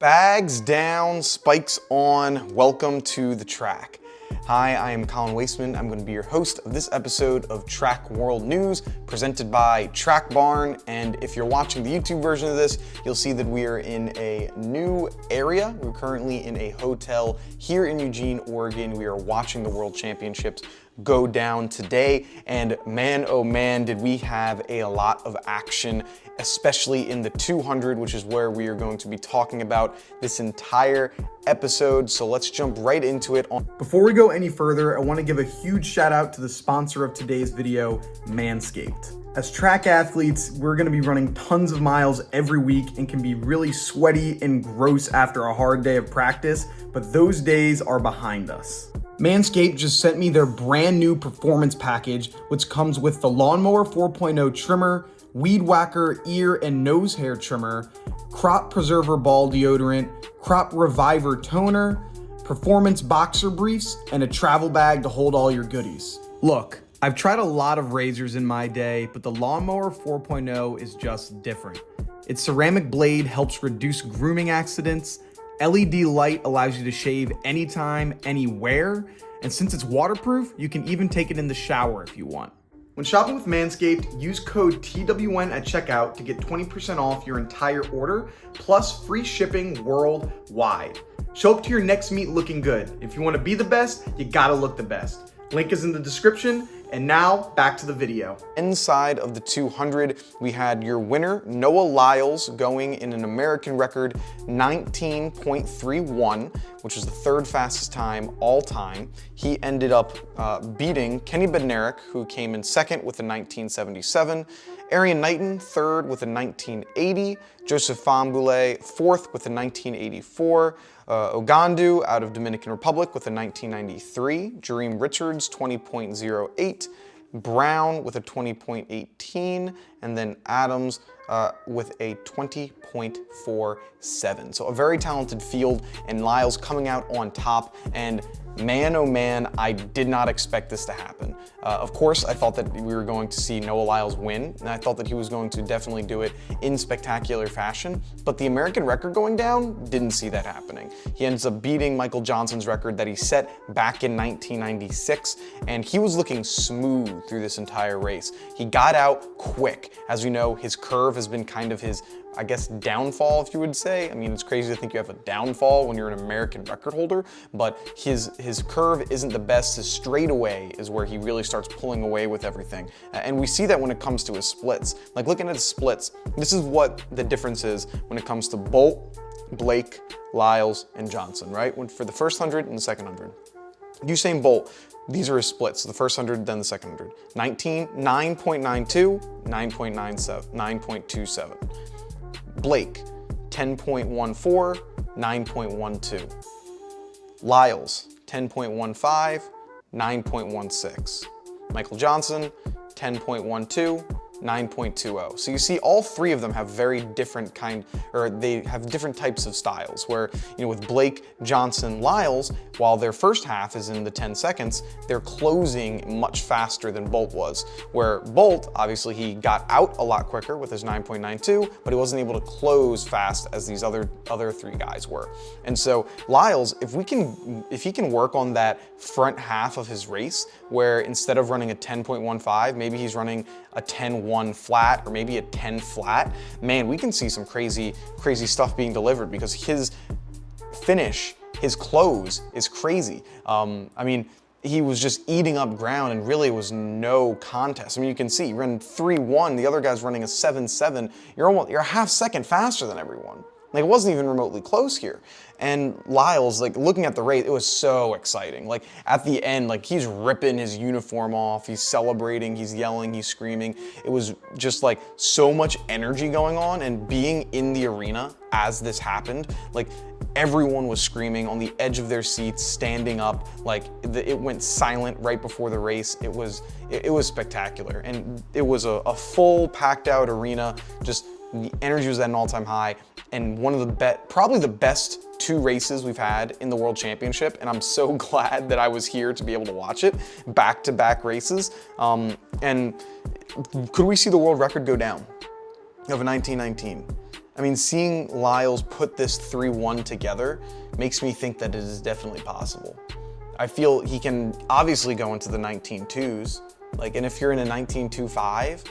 Bags down, spikes on, welcome to the track. Hi, I am Colin Wasteman. I'm going to be your host of this episode of Track World News, presented by Track Barn. And if you're watching the YouTube version of this, you'll see that we are in a new area. We're currently in a hotel here in Eugene, Oregon. We are watching the World Championships go down today, and man, oh man, did we have a lot of action, especially in the 200, which is where we are going to be talking about this entire episode. So let's jump right into it. Before we go any further, I want to give a huge shout out to the sponsor of today's video, Manscaped. As track athletes, we're going to be running tons of miles every week and can be really sweaty and gross after a hard day of practice, but those days are behind us. Manscaped just sent me their brand new performance package, which comes with the Lawnmower 4.0 trimmer, Weed Whacker ear and nose hair trimmer, Crop Preserver ball deodorant, Crop Reviver toner, performance boxer briefs, and a travel bag to hold all your goodies. Look, I've tried a lot of razors in my day, but the Lawnmower 4.0 is just different. Its ceramic blade helps reduce grooming accidents, LED light allows you to shave anytime, anywhere, and since it's waterproof, you can even take it in the shower if you want. When shopping with Manscaped, use code TWN at checkout to get 20% off your entire order, plus free shipping worldwide. Show up to your next meet looking good. If you want to be the best, you gotta look the best. Link is in the description. And now, back to the video. Inside of the 200, we had your winner, Noah Lyles, going in an American record 19.31, which is the third fastest time all time. He ended up beating Kenny Bednarek, who came in second with a 1977, Arian Knighton, third with a 1980, Joseph Fambule, fourth with a 1984, Ogandu out of Dominican Republic with a 1993, Jareem Richards 20.08, Brown with a 20.18, and then Adams with a 20.47. So a very talented field, and Lyles coming out on top, and man, oh man, I did not expect this to happen. Of course, I thought that we were going to see Noah Lyles win, and I thought that he was going to definitely do it in spectacular fashion, but the American record going down, didn't see that happening. He ends up beating Michael Johnson's record that he set back in 1996, and he was looking smooth through this entire race. He got out quick. As we know, his curve has been kind of his, I guess, downfall, if you would say. I mean, it's crazy to think you have a downfall when you're an American record holder, but his curve isn't the best. His straightaway is where he really starts pulling away with everything. And we see that when it comes to his splits. Like looking at his splits, this is what the difference is when it comes to Bolt, Blake, Lyles, and Johnson, right? For the first 100 and the second 100. Usain Bolt, these are his splits, the first 100, then the second 100. 9.92, 9.97, 9.27. Blake, 10.14, 9.12. Lyles, 10.15, 9.16. Michael Johnson, 10.12, 9.20. So you see all three of them have very different they have different types of styles where, you know, with Blake, Johnson, Lyles, while their first half is in the 10 seconds, they're closing much faster than Bolt was. Where Bolt, obviously he got out a lot quicker with his 9.92, but he wasn't able to close fast as these other three guys were. And so Lyles, if he can work on that front half of his race, where instead of running a 10.15, maybe he's running a 10.1 flat or maybe a 10 flat, man, we can see some crazy stuff being delivered because his finish, his close is crazy. I mean, he was just eating up ground and really was no contest. I mean, you can see he ran 3.1, the other guy's running a 7.7. You're a half second faster than everyone. Like, it wasn't even remotely close here. And Lyles, like, looking at the race, it was so exciting. Like, at the end, like, he's ripping his uniform off, he's celebrating, he's yelling, he's screaming. It was just, like, so much energy going on, and being in the arena as this happened, like, everyone was screaming on the edge of their seats, standing up. Like, it went silent right before the race. It was spectacular. And it was a full, packed out arena. Just the energy was at an all-time high. And one of the probably the best two races we've had in the World Championship, and I'm so glad that I was here to be able to watch it, back-to-back races. And could we see the world record go down of a 1919? I mean, seeing Lyles put this 3-1 together makes me think that it is definitely possible. I feel he can obviously go into the 19.2s, like, and if you're in a 19.25,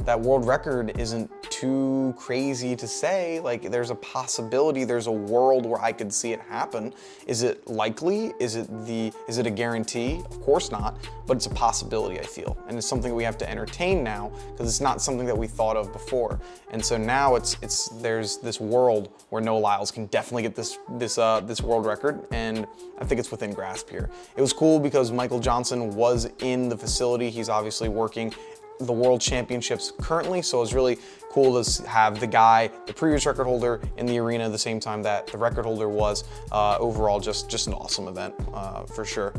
that world record isn't too crazy to say. Like, there's a possibility, there's a world where I could see it happen. Is it likely? Is it a guarantee? Of course not, but it's a possibility, I feel. And it's something we have to entertain now, because it's not something that we thought of before. And so now there's this world where Noah Lyles can definitely get this world record, and I think it's within grasp here. It was cool because Michael Johnson was in the facility. He's obviously working the World Championships currently, so it's really cool to have the previous record holder in the arena at the same time that the record holder was. Overall, just an awesome event for sure.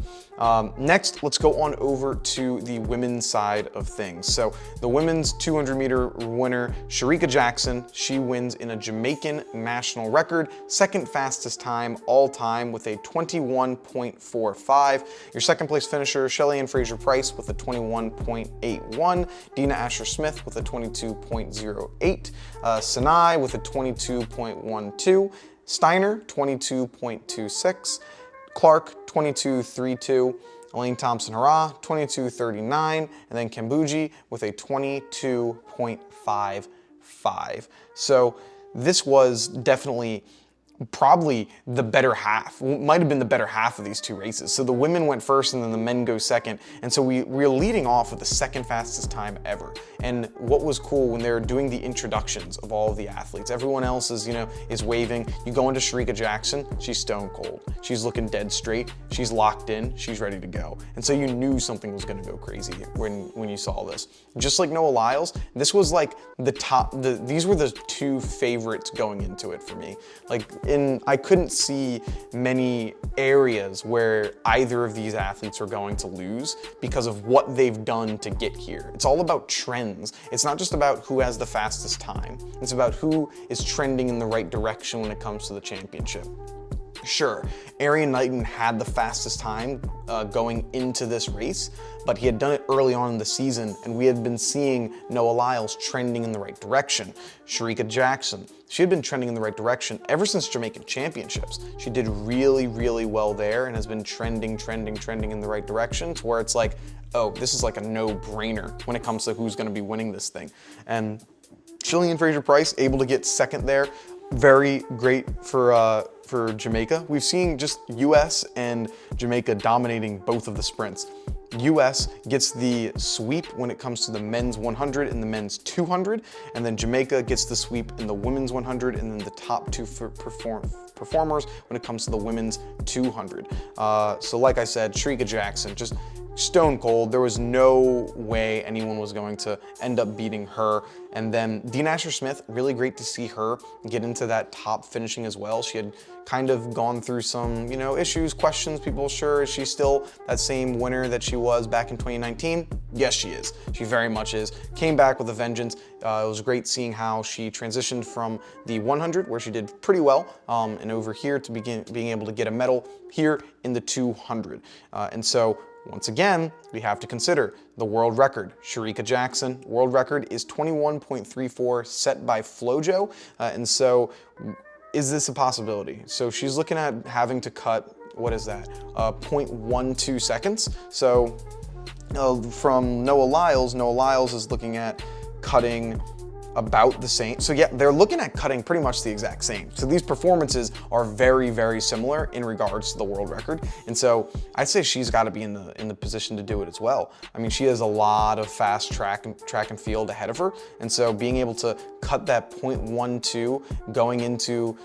Next, let's go on over to the women's side of things. So the women's 200-meter winner, Shericka Jackson, she wins in a Jamaican national record, second fastest time all time with a 21.45. Your second place finisher, Shelly-Ann Fraser-Pryce with a 21.81. Dina Asher-Smith with a 22.08, Sinai with a 22.12, Steiner 22.26, Clark 22.32, Elaine Thompson-Herah 22.39, and then Kambuji with a 22.55. So this was definitely probably the better half, might have been the better half of these two races. So the women went first and then the men go second. And so we're leading off with the second fastest time ever. And what was cool when they're doing the introductions of all of the athletes, everyone else is waving. You go into Shericka Jackson, she's stone cold. She's looking dead straight. She's locked in, she's ready to go. And so you knew something was gonna go crazy when you saw this. Just like Noah Lyles, this was like these were the two favorites going into it for me. Like, I couldn't see many areas where either of these athletes are going to lose because of what they've done to get here. It's all about trends. It's not just about who has the fastest time. It's about who is trending in the right direction when it comes to the championship. Sure, Arian Knighton had the fastest time going into this race, but he had done it early on in the season, and we had been seeing Noah Lyles trending in the right direction. Shericka Jackson, she had been trending in the right direction ever since Jamaican Championships. She did really, really well there and has been trending in the right direction to where it's like, oh, this is like a no-brainer when it comes to who's gonna be winning this thing. And Shelly-Ann Fraser-Pryce able to get second there. Very great for Jamaica. We've seen just US and Jamaica dominating both of the sprints. US gets the sweep when it comes to the men's 100 and the men's 200, and then Jamaica gets the sweep in the women's 100 and then the top two performers when it comes to the women's 200. So like I said, Shericka Jackson, just stone cold. There was no way anyone was going to end up beating her. And then Dina Asher-Smith, really great to see her get into that top finishing as well. She had kind of gone through some, issues, questions, people, sure, is she still that same winner that she was back in 2019? Yes, she is. She very much is. Came back with a vengeance. It was great seeing how she transitioned from the 100, where she did pretty well, and over here to being able to get a medal here in the 200. And so, once again, we have to consider the world record. Shericka Jackson, world record is 21.34 set by Flojo. And so is this a possibility? So she's looking at having to cut, what is that? 0.12 seconds. So from Noah Lyles is looking at cutting about the same. So yeah, they're looking at cutting pretty much the exact same. So these performances are very, very similar in regards to the world record. And so I'd say she's got to be in the position to do it as well. I mean, she has a lot of fast track and field ahead of her. And so being able to cut that 0.12 going into,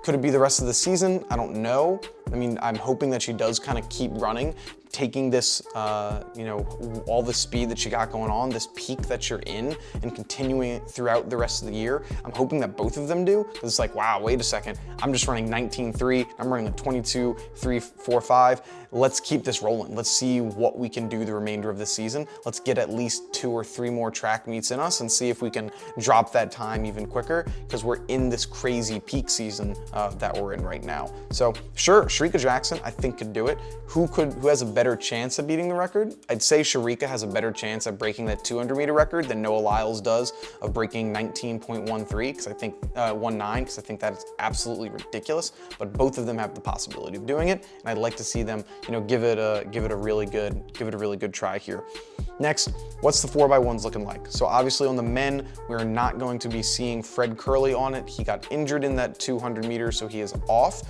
could it be the rest of the season? I don't know. I mean, I'm hoping that she does kind of keep running, taking this, all the speed that you got going on, this peak that you're in, and continuing it throughout the rest of the year. I'm hoping that both of them do, because it's like, wow, wait a second, I'm just running 19.3, I'm running a 22.345. Let's keep this rolling. Let's see what we can do the remainder of the season. Let's get at least 2 or 3 more track meets in us and see if we can drop that time even quicker, because we're in this crazy peak season that we're in right now. So sure, Shericka Jackson, I think, could do it. Who has a better chance of beating the record. I'd say Shericka has a better chance of breaking that 200-meter record than Noah Lyles does of breaking 19.13, because I think 19, because I think that's absolutely ridiculous. But both of them have the possibility of doing it, and I'd like to see them, give it a really good try here. Next, what's the 4x1s looking like? So obviously on the men, we're not going to be seeing Fred Curley on it. He got injured in that 200 meters, so he is off.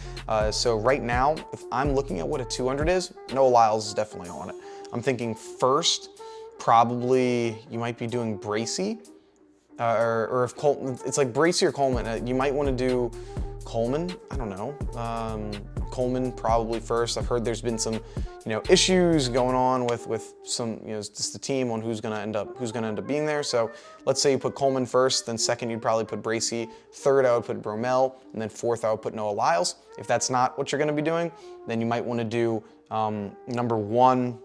So right now, if I'm looking at what a 200 is, Noah Lyles is definitely on it. I'm thinking first, probably you might be doing Bracy, or if Coleman, it's like Bracy or Coleman. You might want to do Coleman, I don't know. Coleman probably first. I've heard there's been some, issues going on with some, just the team on who's gonna end up being there. So let's say you put Coleman first, then second you'd probably put Bracy, third I would put Bromell, and then fourth I would put Noah Lyles. If that's not what you're gonna be doing, then you might wanna do number 1,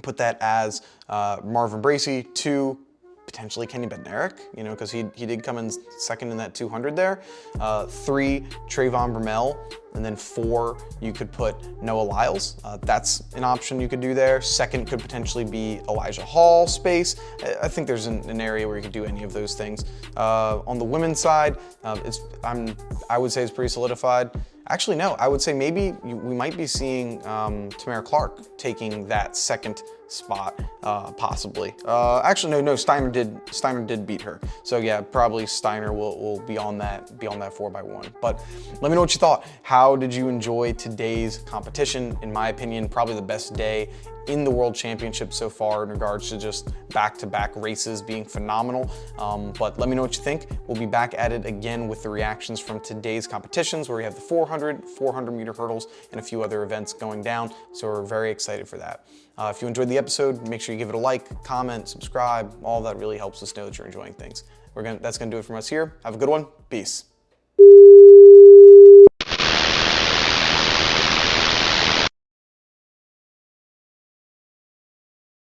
put that as Marvin Bracy, 2, potentially Kenny Bednarik, because he did come in second in that 200 there. 3, Trayvon Bromell, and then 4, you could put Noah Lyles. That's an option you could do there. Second could potentially be Elijah Hall space. I think there's an area where you could do any of those things. On the women's side, I would say it's pretty solidified. Actually, no, I would say maybe we might be seeing Tamara Clark taking that second spot, possibly. Actually, no, Steiner did beat her. So yeah, probably Steiner will be on that 4x1. But let me know what you thought. How did you enjoy today's competition? In my opinion, probably the best day in the World Championship so far in regards to just back-to-back races being phenomenal. But let me know what you think. We'll be back at it again with the reactions from today's competitions, where we have the 400-meter hurdles, and a few other events going down. So we're very excited for that. If you enjoyed the episode, make sure you give it a like, comment, subscribe. All that really helps us know that you're enjoying things. That's gonna do it from us here. Have a good one. Peace.